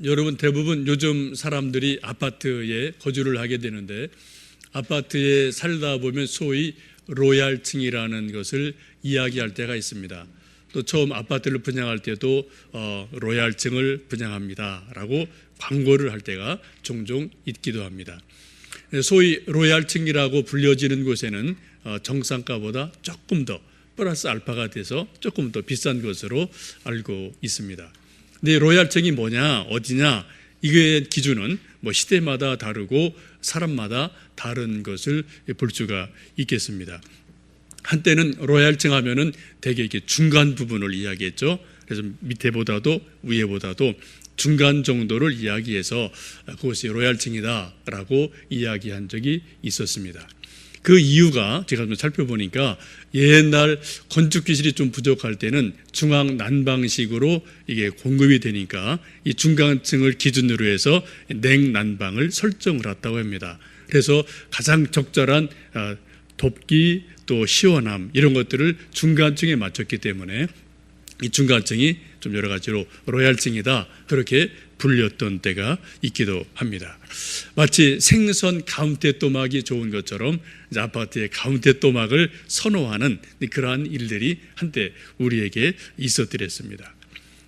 여러분 대부분 요즘 사람들이 아파트에 거주를 하게 되는데 아파트에 살다 보면 소위 로얄층이라는 것을 이야기할 때가 있습니다. 또 처음 아파트를 분양할 때도 로얄층을 분양합니다라고 광고를 할 때가 종종 있기도 합니다. 소위 로얄층이라고 불려지는 곳에는 정상가보다 조금 더 플러스 알파가 돼서 조금 더 비싼 것으로 알고 있습니다. 근데 로얄층이 뭐냐, 어디냐, 이게 기준은 뭐 시대마다 다르고 사람마다 다른 것을 볼 수가 있겠습니다. 한때는 로얄층 하면은 대개 이렇게 중간 부분을 이야기했죠. 그래서 밑에보다도 위에보다도 중간 정도를 이야기해서 그것이 로얄층이다라고 이야기한 적이 있었습니다. 그 이유가 제가 좀 살펴보니까 옛날 건축 기술이 좀 부족할 때는 중앙 난방식으로 이게 공급이 되니까 이 중간층을 기준으로 해서 냉난방을 설정을 했다고 합니다. 그래서 가장 적절한 덥기 또 시원함 이런 것들을 중간층에 맞췄기 때문에 이 중간층이 좀 여러 가지로 로얄층이다 그렇게 불렸던 때가 있기도 합니다. 마치 생선 가운데또막이 좋은 것처럼 이제 아파트의 가운데또막을 선호하는 그러한 일들이 한때 우리에게 있었더랬습니다.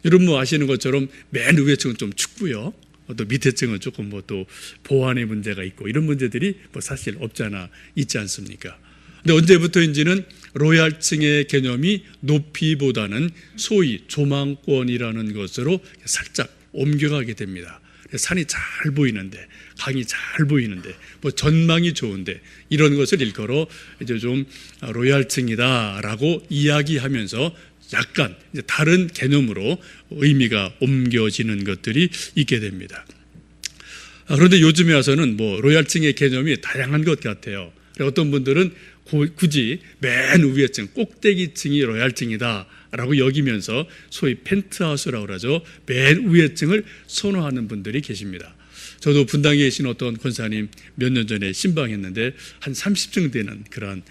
여러분 뭐 아시는 것처럼 맨 위에 층은 좀 춥고요. 또 밑에 층은 조금 뭐 또 보안의 문제가 있고 이런 문제들이 뭐 사실 없잖아 있지 않습니까? 근데 언제부터인지는 로얄층의 개념이 높이보다는 소위 조망권이라는 것으로 살짝 옮겨가게 됩니다. 산이 잘 보이는데, 강이 잘 보이는데, 뭐 전망이 좋은데 이런 것을 일컬어 이제 좀 로얄층이다라고 이야기하면서 약간 이제 다른 개념으로 의미가 옮겨지는 것들이 있게 됩니다. 그런데 요즘에 와서는 뭐 로얄층의 개념이 다양한 것 같아요. 어떤 분들은 굳이 맨 위에 층, 꼭대기층이 로얄층이다라고 여기면서 소위 펜트하우스라고 그러죠. 맨 위에 층을 선호하는 분들이 계십니다. 저도 분당에 계신 어떤 권사님 몇 년 전에 신방했는데 한 30층 되는 그런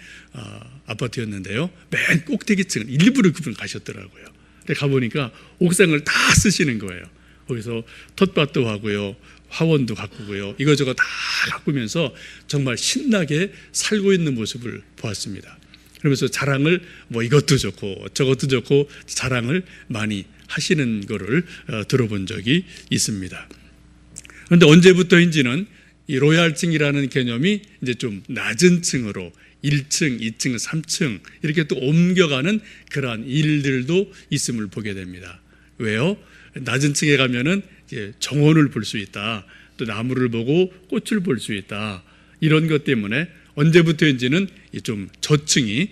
아파트였는데요. 맨 꼭대기층은 일부러 그분 가셨더라고요. 근데 가보니까 옥상을 다 쓰시는 거예요. 거기서 텃밭도 하고요. 화원도 가꾸고요. 이거저거 다 가꾸면서 정말 신나게 살고 있는 모습을 보았습니다. 그러면서 자랑을 뭐 이것도 좋고 저것도 좋고 자랑을 많이 하시는 거를 들어본 적이 있습니다. 그런데 언제부터인지는 이 로얄층이라는 개념이 이제 좀 낮은 층으로 1층, 2층, 3층 이렇게 또 옮겨가는 그러한 일들도 있음을 보게 됩니다. 왜요? 낮은 층에 가면은 정원을 볼 수 있다. 또 나무를 보고 꽃을 볼 수 있다. 이런 것 때문에 언제부터인지는 좀 저층이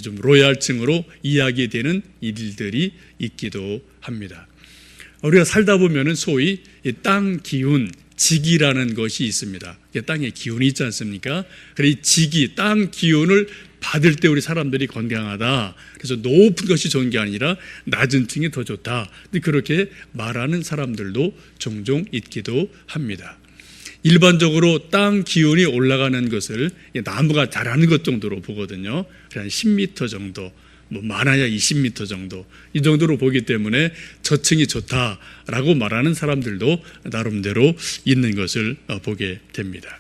좀 로얄층으로 이야기되는 일들이 있기도 합니다. 우리가 살다 보면은 소위 땅 기운, 직이라는 것이 있습니다. 땅에 기운이 있지 않습니까? 그래 이 직이 땅 기운을 받을 때 우리 사람들이 건강하다. 그래서 높은 것이 좋은 게 아니라 낮은 층이 더 좋다. 그렇게 말하는 사람들도 종종 있기도 합니다. 일반적으로 땅 기운이 올라가는 것을 나무가 자라는 것 정도로 보거든요. 한 10m 정도, 뭐 많아야 20m 정도 이 정도로 보기 때문에 저층이 좋다라고 말하는 사람들도 나름대로 있는 것을 보게 됩니다.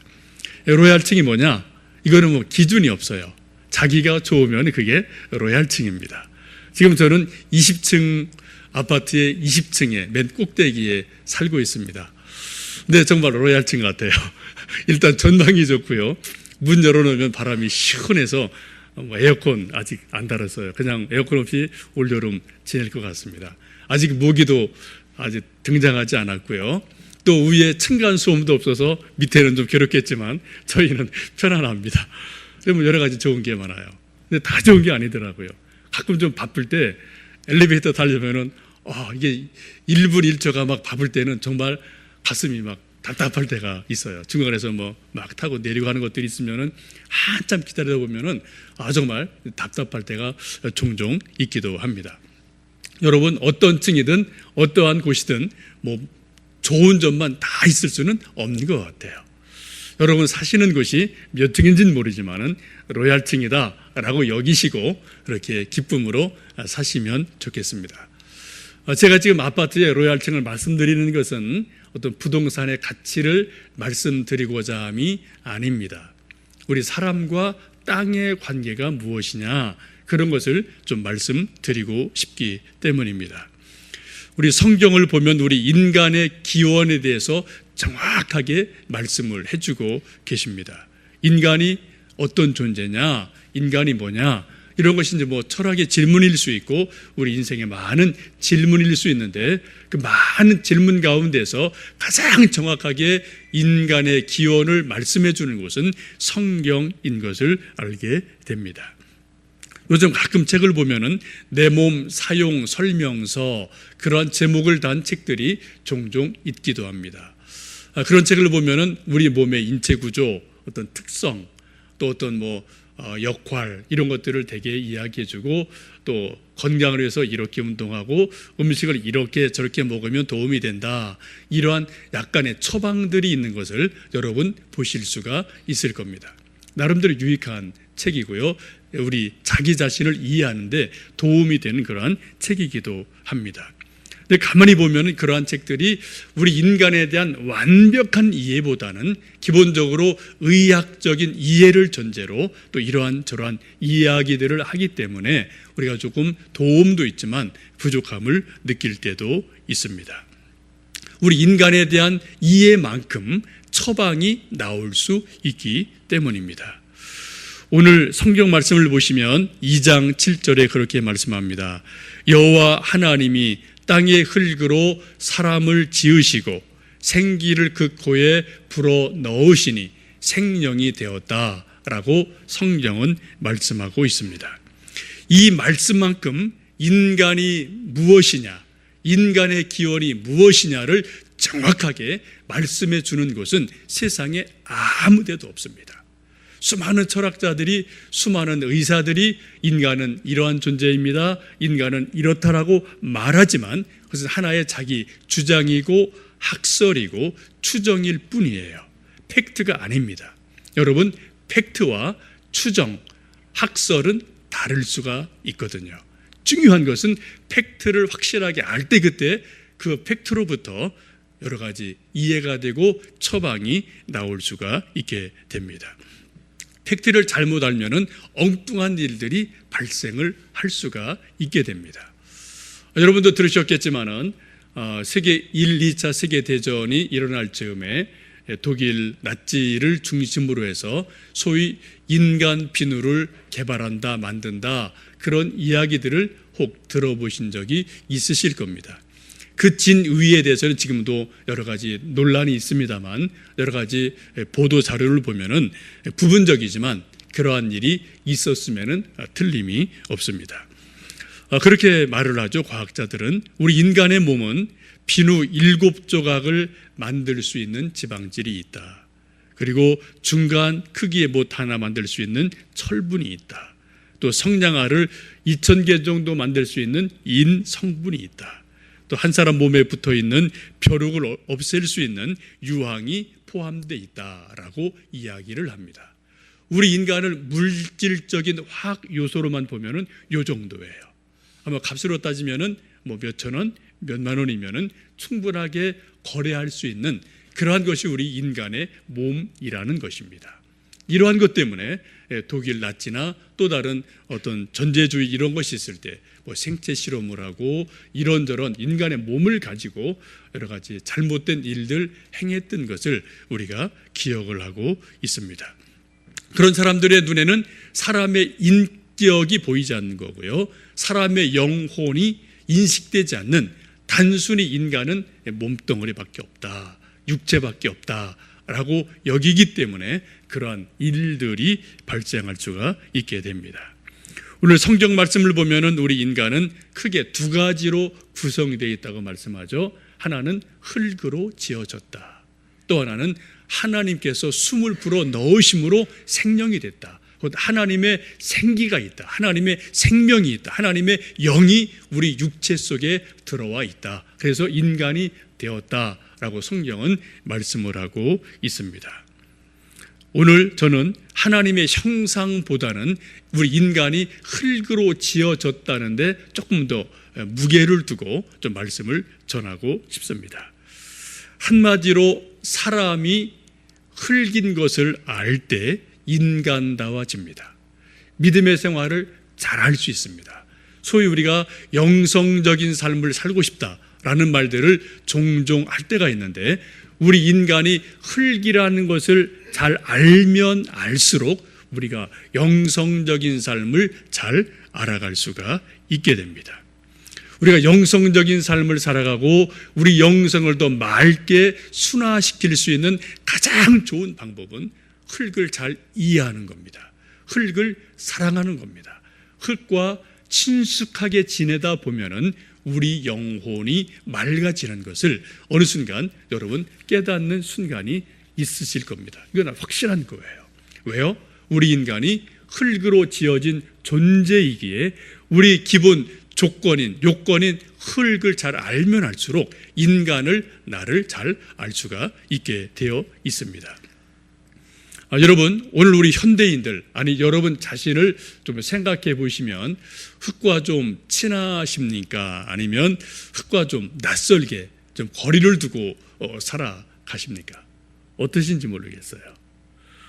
로얄층이 뭐냐? 이거는 뭐 기준이 없어요. 자기가 좋으면 그게 로얄층입니다. 지금 저는 20층 아파트의 20층에 맨 꼭대기에 살고 있습니다. 근데 정말 로얄층 같아요. 일단 전망이 좋고요. 문 열어놓으면 바람이 시원해서 에어컨 아직 안 달았어요. 그냥 에어컨 없이 올여름 지낼 것 같습니다. 아직 모기도 아직 등장하지 않았고요. 또 위에 층간소음도 없어서 밑에는 좀 괴롭겠지만 저희는 편안합니다. 그러면 여러 가지 좋은 게 많아요. 근데 다 좋은 게 아니더라고요. 가끔 좀 바쁠 때 엘리베이터 타려면은 이게 1분 1초가 막 바쁠 때는 정말 가슴이 막 답답할 때가 있어요. 중간에서 뭐 막 타고 내리고 하는 것들이 있으면은 한참 기다리다 보면은 정말 답답할 때가 종종 있기도 합니다. 여러분 어떤 층이든 어떠한 곳이든 뭐 좋은 점만 다 있을 수는 없는 것 같아요. 여러분 사시는 곳이 몇 층인지는 모르지만은 로얄층이다라고 여기시고 그렇게 기쁨으로 사시면 좋겠습니다. 제가 지금 아파트의 로얄층을 말씀드리는 것은 어떤 부동산의 가치를 말씀드리고자 함이 아닙니다. 우리 사람과 땅의 관계가 무엇이냐, 그런 것을 좀 말씀드리고 싶기 때문입니다. 우리 성경을 보면 우리 인간의 기원에 대해서 정확하게 말씀을 해주고 계십니다. 인간이 어떤 존재냐, 인간이 뭐냐, 이런 것이 이제 뭐 철학의 질문일 수 있고 우리 인생의 많은 질문일 수 있는데, 그 많은 질문 가운데서 가장 정확하게 인간의 기원을 말씀해 주는 것은 성경인 것을 알게 됩니다. 요즘 가끔 책을 보면은 내 몸 사용 설명서, 그러한 제목을 단 책들이 종종 있기도 합니다. 그런 책을 보면은 우리 몸의 인체 구조, 어떤 특성, 또 어떤 역할, 이런 것들을 되게 이야기해주고, 또 건강을 위해서 이렇게 운동하고 음식을 이렇게 저렇게 먹으면 도움이 된다, 이러한 약간의 처방들이 있는 것을 여러분 보실 수가 있을 겁니다. 나름대로 유익한 책이고요, 우리 자기 자신을 이해하는데 도움이 되는 그러한 책이기도 합니다. 근데 가만히 보면 그러한 책들이 우리 인간에 대한 완벽한 이해보다는 기본적으로 의학적인 이해를 전제로 또 이러한 저러한 이야기들을 하기 때문에 우리가 조금 도움도 있지만 부족함을 느낄 때도 있습니다. 우리 인간에 대한 이해만큼 처방이 나올 수 있기 때문입니다. 오늘 성경 말씀을 보시면 2장 7절에 그렇게 말씀합니다. 여호와 하나님이 땅의 흙으로 사람을 지으시고 생기를 그 코에 불어 넣으시니 생명이 되었다라고 성경은 말씀하고 있습니다. 이 말씀만큼 인간이 무엇이냐, 인간의 기원이 무엇이냐를 정확하게 말씀해 주는 것은 세상에 아무 데도 없습니다. 수많은 철학자들이, 수많은 의사들이 인간은 이러한 존재입니다, 인간은 이렇다라고 말하지만 그것은 하나의 자기 주장이고 학설이고 추정일 뿐이에요. 팩트가 아닙니다. 여러분, 팩트와 추정, 학설은 다를 수가 있거든요. 중요한 것은 팩트를 확실하게 알 때 그때 그 팩트로부터 여러 가지 이해가 되고 처방이 나올 수가 있게 됩니다. 팩트를 잘못 알면은 엉뚱한 일들이 발생을 할 수가 있게 됩니다. 여러분도 들으셨겠지만은 세계 1, 2차 세계대전이 일어날 즈음에 독일 나치를 중심으로 해서 소위 인간 비누를 개발한다, 만든다, 그런 이야기들을 혹 들어보신 적이 있으실 겁니다. 그 진위에 대해서는 지금도 여러 가지 논란이 있습니다만, 여러 가지 보도 자료를 보면은 부분적이지만 그러한 일이 있었으면은 틀림이 없습니다. 그렇게 말을 하죠. 과학자들은 우리 인간의 몸은 비누 7조각을 만들 수 있는 지방질이 있다. 그리고 중간 크기의 못 하나 만들 수 있는 철분이 있다. 또 성냥알을 2000개 정도 만들 수 있는 인 성분이 있다. 또 한 사람 몸에 붙어있는 벼룩을 없앨 수 있는 유황이 포함되어 있다라고 이야기를 합니다. 우리 인간을 물질적인 화학 요소로만 보면은 요 정도예요. 아마 값으로 따지면은 몇천 원, 몇만 원이면은 충분하게 거래할 수 있는 그러한 것이 우리 인간의 몸이라는 것입니다. 이러한 것 때문에 독일 나치나 또 다른 어떤 전제주의 이런 것이 있을 때 생체 실험을 하고 이런저런 인간의 몸을 가지고 여러 가지 잘못된 일들 행했던 것을 우리가 기억을 하고 있습니다. 그런 사람들의 눈에는 사람의 인격이 보이지 않는 거고요, 사람의 영혼이 인식되지 않는 단순히 인간은 몸덩어리밖에 없다, 육체밖에 없다라고 여기기 때문에 그러한 일들이 발생할 수가 있게 됩니다. 오늘 성경 말씀을 보면은 우리 인간은 크게 두 가지로 구성되어 있다고 말씀하죠. 하나는 흙으로 지어졌다. 또 하나는 하나님께서 숨을 불어 넣으심으로 생명이 됐다. 곧 하나님의 생기가 있다. 하나님의 생명이 있다. 하나님의 영이 우리 육체 속에 들어와 있다. 그래서 인간이 되었다라고 성경은 말씀을 하고 있습니다. 오늘 저는 하나님의 형상보다는 우리 인간이 흙으로 지어졌다는데 조금 더 무게를 두고 좀 말씀을 전하고 싶습니다. 한마디로 사람이 흙인 것을 알 때 인간다워집니다. 믿음의 생활을 잘할 수 있습니다. 소위 우리가 영성적인 삶을 살고 싶다라는 말들을 종종 할 때가 있는데, 우리 인간이 흙이라는 것을 잘 알면 알수록 우리가 영성적인 삶을 잘 알아갈 수가 있게 됩니다. 우리가 영성적인 삶을 살아가고 우리 영성을 더 맑게 순화시킬 수 있는 가장 좋은 방법은 흙을 잘 이해하는 겁니다. 흙을 사랑하는 겁니다. 흙과 친숙하게 지내다 보면은 우리 영혼이 맑아지는 것을 어느 순간 여러분 깨닫는 순간이 있으실 겁니다. 이건 확실한 거예요. 왜요? 우리 인간이 흙으로 지어진 존재이기에 우리 기본 조건인 요건인 흙을 잘 알면 알수록 인간을 나를 잘 알 수가 있게 되어 있습니다. 여러분, 오늘 우리 현대인들, 아니 여러분 자신을 좀 생각해 보시면 흙과 좀 친하십니까? 아니면 흙과 좀 낯설게 좀 거리를 두고 살아가십니까? 어떠신지 모르겠어요.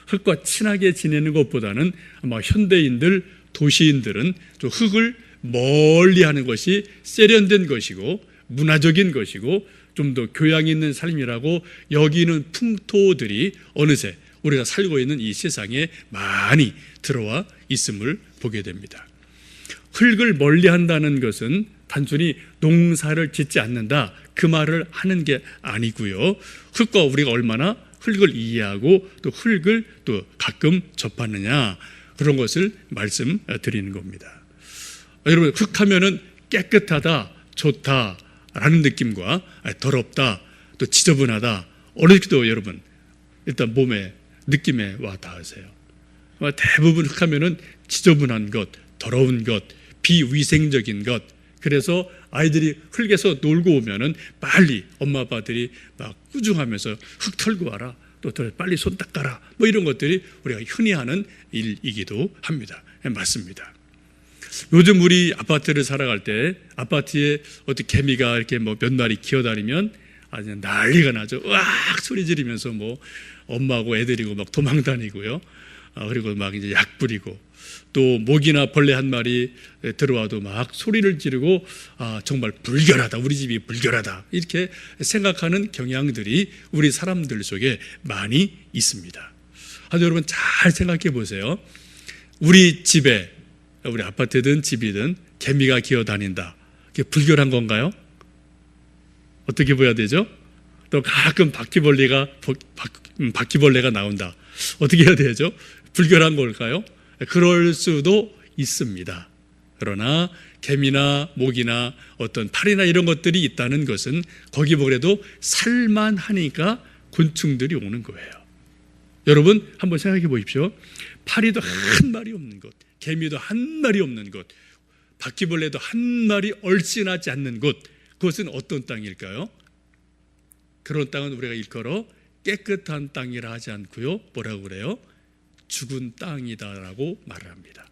흙과 친하게 지내는 것보다는 아마 현대인들, 도시인들은 좀 흙을 멀리하는 것이 세련된 것이고 문화적인 것이고 좀 더 교양 있는 삶이라고 여기는 풍토들이 어느새 우리가 살고 있는 이 세상에 많이 들어와 있음을 보게 됩니다. 흙을 멀리한다는 것은 단순히 농사를 짓지 않는다 그 말을 하는 게 아니고요. 흙과 우리가 얼마나 흙을 이해하고 또 흙을 또 가끔 접하느냐, 그런 것을 말씀드리는 겁니다. 여러분, 흙하면은 깨끗하다, 좋다라는 느낌과 더럽다, 또 지저분하다, 어렵기도 여러분 일단 몸에 느낌에 와 닿으세요. 대부분 흙하면은 지저분한 것, 더러운 것, 비위생적인 것. 그래서 아이들이 흙에서 놀고 오면은 빨리 엄마 아빠들이 막 꾸중하면서 흙 털고 와라, 또 빨리 손 닦아라, 뭐 이런 것들이 우리가 흔히 하는 일이기도 합니다. 맞습니다. 요즘 우리 아파트를 살아갈 때 아파트에 어떤 개미가 이렇게 뭐 몇 마리 기어다니면 아주 난리가 나죠. 으악 소리 지르면서 뭐 엄마하고 애들이고 막 도망다니고요. 그리고 막 이제 약 뿌리고, 또 모기나 벌레 한 마리 들어와도 막 소리를 지르고 정말 불결하다, 우리 집이 불결하다, 이렇게 생각하는 경향들이 우리 사람들 속에 많이 있습니다. 여러분 잘 생각해 보세요. 우리 집에, 우리 아파트든 집이든 개미가 기어다닌다, 그게 불결한 건가요? 어떻게 보여야 되죠? 또 가끔 바퀴벌레가 나온다, 어떻게 해야 되죠? 불결한 걸까요? 그럴 수도 있습니다. 그러나 개미나 모기나 어떤 파리나 이런 것들이 있다는 것은 거기 보래도 살만하니까 곤충들이 오는 거예요. 여러분 한번 생각해 보십시오. 파리도 한 마리 없는 곳, 개미도 한 마리 없는 곳, 바퀴벌레도 한 마리 얼씬하지 않는 곳, 그것은 어떤 땅일까요? 그런 땅은 우리가 일컬어 깨끗한 땅이라 하지 않고요, 뭐라고 그래요? 죽은 땅이다라고 말을 합니다.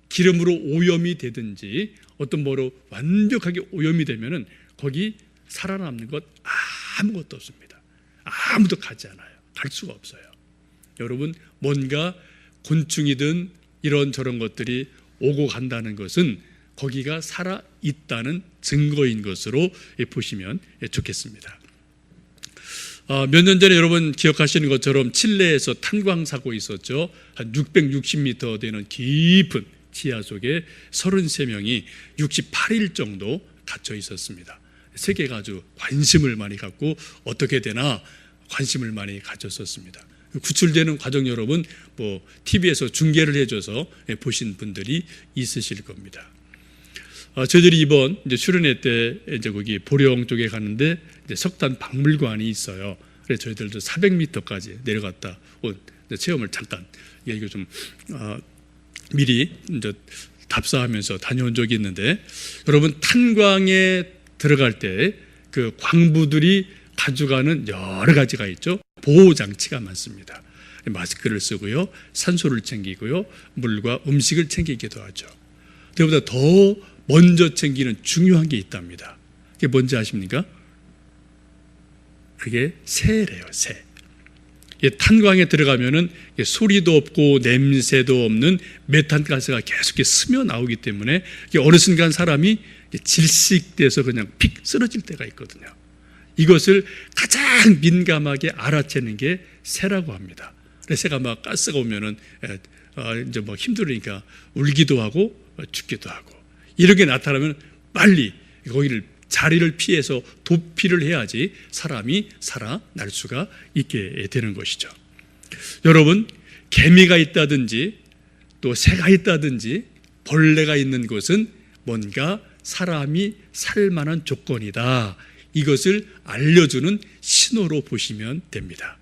기름으로 오염이 되든지 어떤 뭐로 완벽하게 오염이 되면은 거기 살아남는 것 아무것도 없습니다. 아무도 가지 않아요. 갈 수가 없어요. 여러분, 뭔가 곤충이든 이런저런 것들이 오고 간다는 것은 거기가 살아있다는 증거인 것으로 보시면 좋겠습니다. 몇 년 전에 여러분 기억하시는 것처럼 칠레에서 탄광 사고 있었죠. 한 660m 되는 깊은 지하 속에 33명이 68일 정도 갇혀 있었습니다. 세계가 아주 관심을 많이 갖고 어떻게 되나 관심을 많이 가졌었습니다. 구출되는 과정 여러분 뭐 TV에서 중계를 해줘서 보신 분들이 있으실 겁니다. 저희들이 이번 이제 수련회 때 이제 거기 보령 쪽에 가는데 이제 석탄 박물관이 있어요. 그래서 저희들도 400m까지 내려갔다 온 체험을 잠깐 이거 좀 미리 이제 답사하면서 다녀온 적이 있는데, 여러분 탄광에 들어갈 때 그 광부들이 가져가는 여러 가지가 있죠. 보호 장치가 많습니다. 마스크를 쓰고요, 산소를 챙기고요, 물과 음식을 챙기기도 하죠. 그보다 더 먼저 챙기는 중요한 게 있답니다. 그게 뭔지 아십니까? 그게 새래요, 새. 탄광에 들어가면은 소리도 없고 냄새도 없는 메탄가스가 계속 스며 나오기 때문에 어느 순간 사람이 질식돼서 그냥 픽 쓰러질 때가 있거든요. 이것을 가장 민감하게 알아채는 게 새라고 합니다. 그래서 새가 막 가스가 오면은 이제 뭐 힘들으니까 울기도 하고 죽기도 하고, 이런 게 나타나면 빨리 거기를 자리를 피해서 도피를 해야지 사람이 살아날 수가 있게 되는 것이죠. 여러분, 개미가 있다든지 또 새가 있다든지 벌레가 있는 곳은 뭔가 사람이 살 만한 조건이다, 이것을 알려주는 신호로 보시면 됩니다.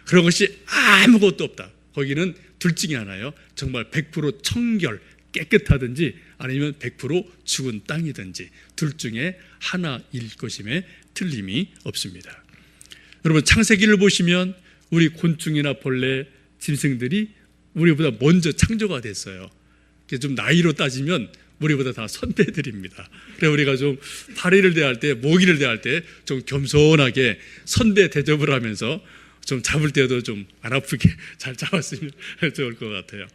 그런 것이 아무것도 없다, 거기는 둘 중에 하나예요. 정말 100% 청결 깨끗하든지 아니면 100% 죽은 땅이든지 둘 중에 하나일 것임에 틀림이 없습니다. 여러분, 창세기를 보시면 우리 곤충이나 벌레, 짐승들이 우리보다 먼저 창조가 됐어요. 좀 나이로 따지면 우리보다 다 선배들입니다. 그래서 우리가 좀 파리를 대할 때, 모기를 대할 때 좀 겸손하게 선배 대접을 하면서 좀 잡을 때도 좀 안 아프게 잘 잡았으면 좋을 것 같아요.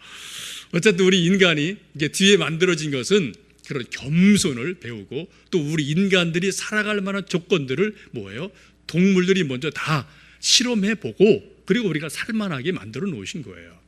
어쨌든 우리 인간이 이게 뒤에 만들어진 것은 그런 겸손을 배우고, 또 우리 인간들이 살아갈 만한 조건들을 뭐예요? 동물들이 먼저 다 실험해보고 그리고 우리가 살만하게 만들어 놓으신 거예요.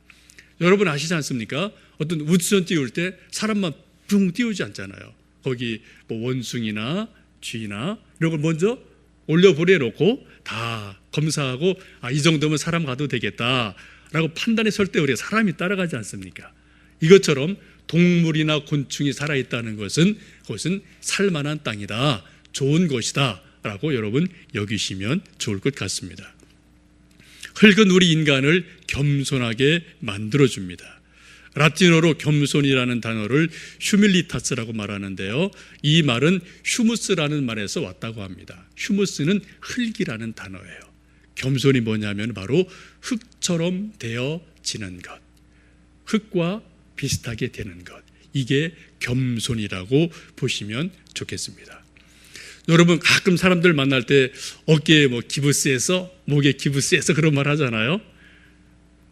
여러분 아시지 않습니까? 어떤 우주선 띄울 때 사람만 붕 띄우지 않잖아요. 거기 뭐 원숭이나 쥐나 이런 걸 먼저 올려보내놓고 다 검사하고, 이 정도면 사람 가도 되겠다라고 판단에 설 때 우리가 사람이 따라가지 않습니까? 이것처럼 동물이나 곤충이 살아있다는 것은 그것은 살만한 땅이다, 좋은 것이다 라고 여러분 여기시면 좋을 것 같습니다. 흙은 우리 인간을 겸손하게 만들어줍니다. 라틴어로 겸손이라는 단어를 휴밀리타스라고 말하는데요, 이 말은 휴무스라는 말에서 왔다고 합니다. 휴무스는 흙이라는 단어예요. 겸손이 뭐냐면 바로 흙처럼 되어지는 것, 흙과 비슷하게 되는 것, 이게 겸손이라고 보시면 좋겠습니다. 여러분, 가끔 사람들 만날 때 어깨에 뭐 기부스에서, 목에 기부스에서 그런 말 하잖아요.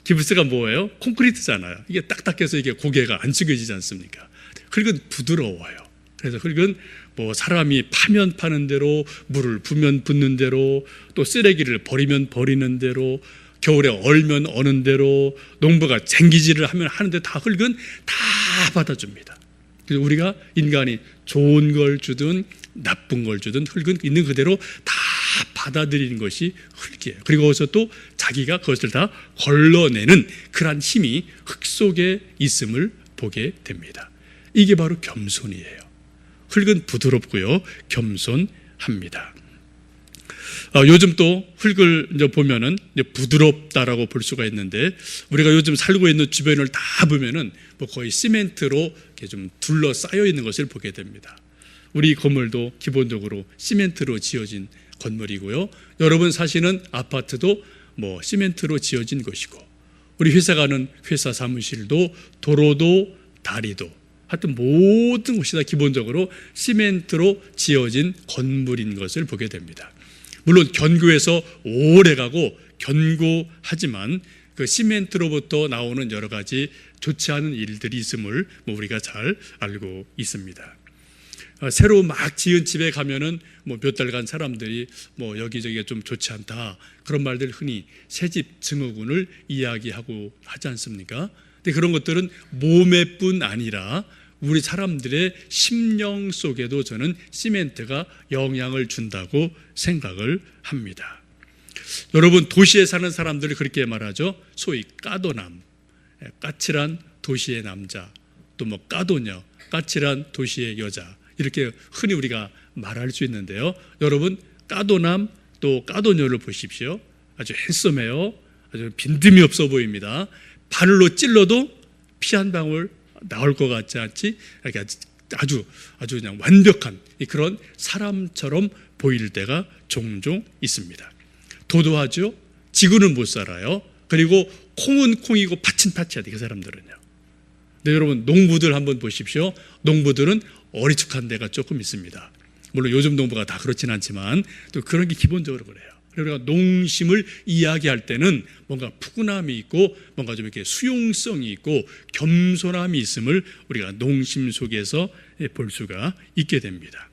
기부스가 뭐예요? 콘크리트잖아요. 이게 딱딱해서 이게 고개가 안 숙여지지 않습니까? 흙은 부드러워요. 그래서 흙은 뭐 사람이 파면 파는 대로, 물을 부면 붓는 대로, 또 쓰레기를 버리면 버리는 대로, 겨울에 얼면 어는 대로, 농부가 쟁기질을 하면 하는데 다 흙은 다 받아줍니다. 그래서 우리가 인간이 좋은 걸 주든 나쁜 걸 주든 흙은 있는 그대로 다 받아들이는 것이 흙이에요. 그리고 거기서 또 자기가 그것을 다 걸러내는 그러한 힘이 흙 속에 있음을 보게 됩니다. 이게 바로 겸손이에요. 흙은 부드럽고요, 겸손합니다. 요즘 또 흙을 이제 보면은 이제 부드럽다라고 볼 수가 있는데, 우리가 요즘 살고 있는 주변을 다 보면은 뭐 거의 시멘트로 이렇게 좀 둘러싸여 있는 것을 보게 됩니다. 우리 건물도 기본적으로 시멘트로 지어진 건물이고요. 여러분 사시는 아파트도 뭐 시멘트로 지어진 것이고, 우리 회사 가는 회사 사무실도 도로도 다리도 하여튼 모든 곳이 다 기본적으로 시멘트로 지어진 건물인 것을 보게 됩니다. 물론 견고해서 오래 가고 견고하지만 그 시멘트로부터 나오는 여러 가지 좋지 않은 일들이 있음을 우리가 잘 알고 있습니다. 새로 막 지은 집에 가면은 뭐 몇 달간 사람들이 뭐 여기저기가 좀 좋지 않다, 그런 말들 흔히 새집 증후군을 이야기하고 하지 않습니까? 근데 그런 것들은 몸에뿐 아니라 우리 사람들의 심령 속에도 저는 시멘트가 영향을 준다고 생각을 합니다. 여러분, 도시에 사는 사람들이 그렇게 말하죠. 소위 까도남, 까칠한 도시의 남자, 또 뭐 까도녀, 까칠한 도시의 여자, 이렇게 흔히 우리가 말할 수 있는데요. 여러분, 까도남 또 까도녀를 보십시오. 아주 핸섬해요. 아주 빈틈이 없어 보입니다. 발로 찔러도 피 한 방울 나올 것 같지 않지? 아주 그냥 완벽한 그런 사람처럼 보일 때가 종종 있습니다. 도도하죠. 지구는 못 살아요. 그리고 콩은 콩이고 팥은 팥이야, 그 사람들은요. 네, 여러분, 농부들 한번 보십시오. 농부들은 어리숙한 데가 조금 있습니다. 물론 요즘 농부가 다 그렇진 않지만 또 그런 게 기본적으로 그래요. 우리가 농심을 이야기할 때는 뭔가 푸근함이 있고 뭔가 좀 이렇게 수용성이 있고 겸손함이 있음을 우리가 농심 속에서 볼 수가 있게 됩니다.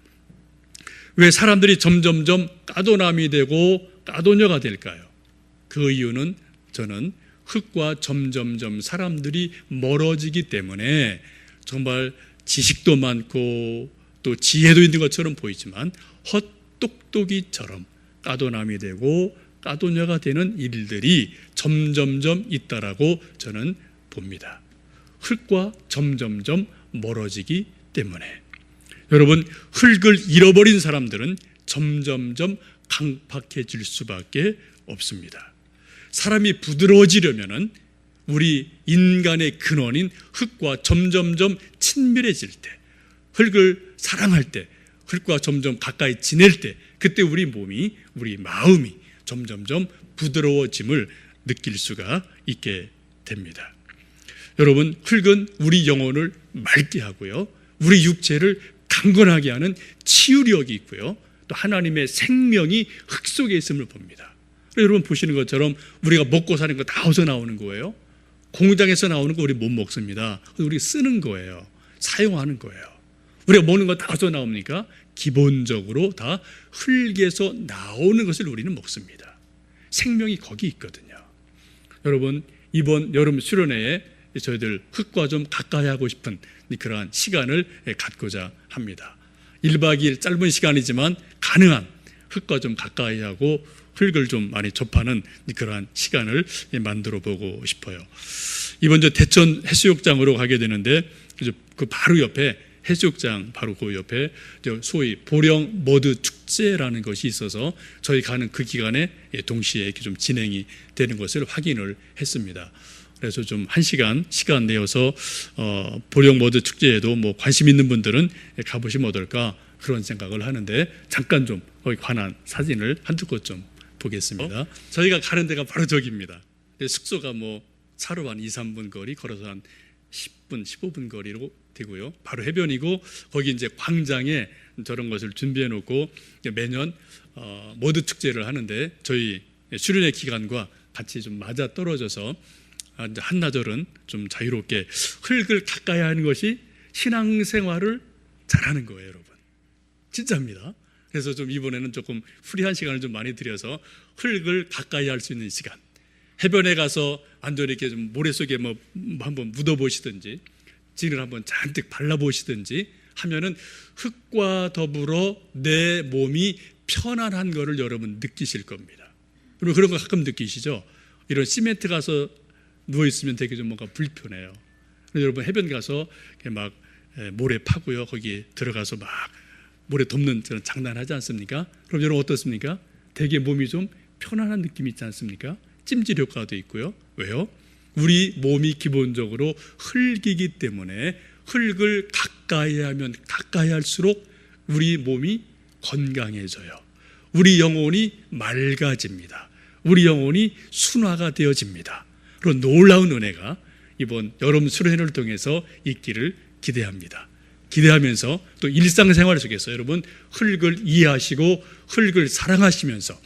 왜 사람들이 점점점 까도남이 되고 까도녀가 될까요? 그 이유는 저는 흙과 점점점 사람들이 멀어지기 때문에 정말 지식도 많고 또 지혜도 있는 것처럼 보이지만 헛똑똑이처럼 까도남이 되고 까도녀가 되는 일들이 점점점 있다라고 저는 봅니다. 흙과 점점점 멀어지기 때문에. 여러분, 흙을 잃어버린 사람들은 점점점 강팍해질 수밖에 없습니다. 사람이 부드러워지려면은 우리 인간의 근원인 흙과 점점점 친밀해질 때, 흙을 사랑할 때, 흙과 점점 가까이 지낼 때, 그때 우리 몸이, 우리 마음이 점점점 부드러워짐을 느낄 수가 있게 됩니다. 여러분, 흙은 우리 영혼을 맑게 하고요, 우리 육체를 강건하게 하는 치유력이 있고요, 또 하나님의 생명이 흙 속에 있음을 봅니다. 여러분 보시는 것처럼 우리가 먹고 사는 거 다 어디서 나오는 거예요? 공장에서 나오는 거 우리 못 먹습니다. 우리 쓰는 거예요. 사용하는 거예요. 우리가 먹는 거 다 어디서 나옵니까? 기본적으로 다 흙에서 나오는 것을 우리는 먹습니다. 생명이 거기 있거든요. 여러분, 이번 여름 수련회에 저희들 흙과 좀 가까이 하고 싶은 그러한 시간을 갖고자 합니다. 1박 2일 짧은 시간이지만 가능한 흙과 좀 가까이 하고 흙을 좀 많이 접하는 그러한 시간을 만들어 보고 싶어요. 이번 주 대천 해수욕장으로 가게 되는데 그 바로 옆에 해수욕장 바로 그 옆에 소위 보령 머드 축제라는 것이 있어서 저희 가는 그 기간에 동시에 이렇게 좀 진행이 되는 것을 확인을 했습니다. 그래서 좀 1시간 시간 내어서 보령 머드 축제에도 뭐 관심 있는 분들은 가보시면 어떨까 그런 생각을 하는데 잠깐 좀 거기 관한 사진을 한두 컷 좀 보겠습니다. 저희가 가는 데가 바로 저기입니다. 숙소가 뭐 차로 한 2, 3분 거리, 걸어서 한 10분, 15분 거리로 되고요. 바로 해변이고 거기 이제 광장에 저런 것을 준비해 놓고 매년 머드 축제를 하는데 저희 수련회 기간과 같이 좀 맞아 떨어져서 한나절은 좀 자유롭게 흙을 가까이 하는 것이 신앙생활을 잘하는 거예요, 여러분. 진짜입니다. 그래서 좀 이번에는 조금 프리한 시간을 좀 많이 들여서 흙을 가까이 할 수 있는 시간, 해변에 가서 완전히 이렇게 좀 모래 속에 뭐 한번 묻어보시든지 진을 한번 잔뜩 발라보시든지 하면은 흙과 더불어 내 몸이 편안한 거를 여러분 느끼실 겁니다. 그리고 그런 거 가끔 느끼시죠? 이런 시멘트 가서 누워있으면 되게 좀 뭔가 불편해요. 여러분 해변 가서 막 모래 파고요, 거기 들어가서 막 모래 덮는 그런 장난하지 않습니까? 그럼 여러분 어떻습니까? 되게 몸이 좀 편안한 느낌이 있지 않습니까? 찜질 효과도 있고요. 왜요? 우리 몸이 기본적으로 흙이기 때문에 흙을 가까이 하면 가까이 할수록 우리 몸이 건강해져요. 우리 영혼이 맑아집니다. 우리 영혼이 순화가 되어집니다. 그런 놀라운 은혜가 이번 여름 수련회를 통해서 있기를 기대합니다. 기대하면서 또 일상생활 속에서 여러분 흙을 이해하시고 흙을 사랑하시면서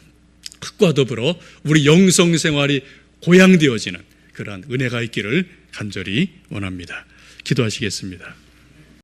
흙과 더불어 우리 영성생활이 고양되어지는 그러한 은혜가 있기를 간절히 원합니다. 기도하시겠습니다.